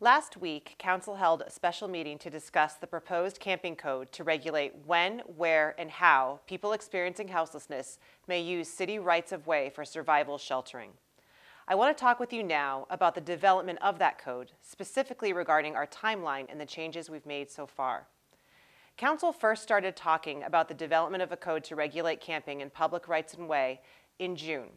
Last week, Council held a special meeting to discuss the proposed camping code to regulate when, where, and how people experiencing houselessness may use city rights-of-way for survival sheltering. I want to talk with you now about the development of that code, specifically regarding our timeline and the changes we've made so far. Council first started talking about the development of a code to regulate camping in public rights-of-way in June.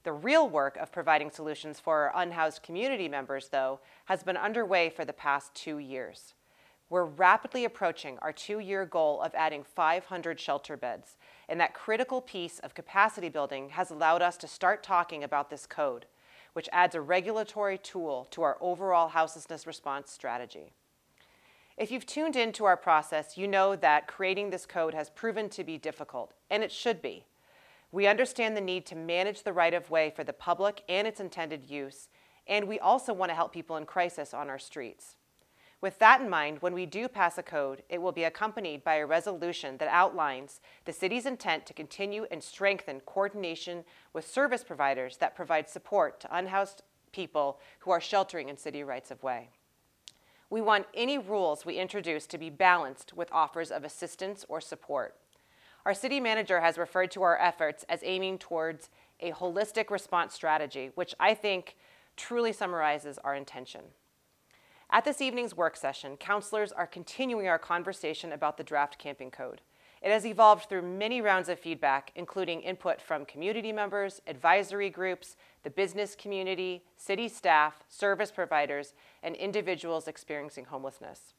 The real work of providing solutions for our unhoused community members, though, has been underway for the past 2 years. We're rapidly approaching our 2-year goal of adding 500 shelter beds, and that critical piece of capacity building has allowed us to start talking about this code, which adds a regulatory tool to our overall houselessness response strategy. If you've tuned into our process, you know that creating this code has proven to be difficult, and it should be. We understand the need to manage the right-of-way for the public and its intended use, and we also want to help people in crisis on our streets. With that in mind, when we do pass a code, it will be accompanied by a resolution that outlines the city's intent to continue and strengthen coordination with service providers that provide support to unhoused people who are sheltering in city rights-of-way. We want any rules we introduce to be balanced with offers of assistance or support. Our city manager has referred to our efforts as aiming towards a holistic response strategy, which I think truly summarizes our intention. At this evening's work session, councilors are continuing our conversation about the draft camping code. It has evolved through many rounds of feedback, including input from community members, advisory groups, the business community, city staff, service providers, and individuals experiencing homelessness.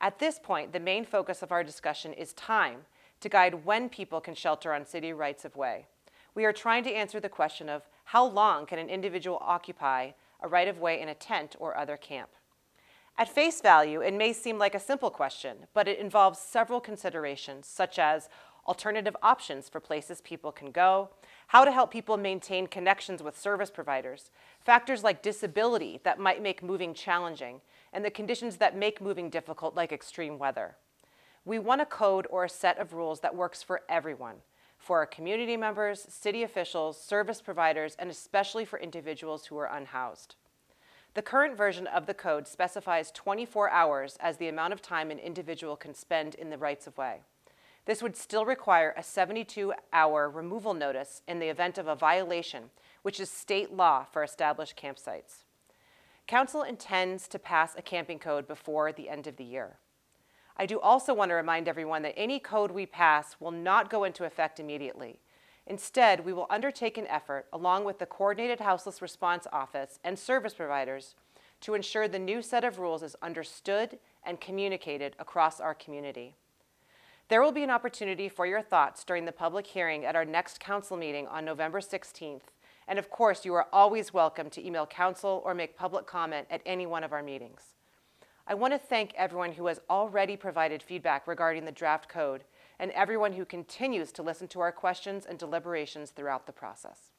At this point, the main focus of our discussion is time to guide when people can shelter on city rights-of-way. We are trying to answer the question of how long can an individual occupy a right-of-way in a tent or other camp. At face value, it may seem like a simple question, but it involves several considerations, such as alternative options for places people can go, how to help people maintain connections with service providers, factors like disability that might make moving challenging, and the conditions that make moving difficult, like extreme weather. We want a code or a set of rules that works for everyone, for our community members, city officials, service providers, and especially for individuals who are unhoused. The current version of the code specifies 24 hours as the amount of time an individual can spend in the rights-of-way. This would still require a 72-hour removal notice in the event of a violation, which is state law for established campsites. Council intends to pass a camping code before the end of the year. I do also want to remind everyone that any code we pass will not go into effect immediately. Instead, we will undertake an effort, along with the Coordinated Houseless Response Office and service providers, to ensure the new set of rules is understood and communicated across our community. There will be an opportunity for your thoughts during the public hearing at our next council meeting on November 16th. And of course, you are always welcome to email council or make public comment at any one of our meetings. I want to thank everyone who has already provided feedback regarding the draft code and everyone who continues to listen to our questions and deliberations throughout the process.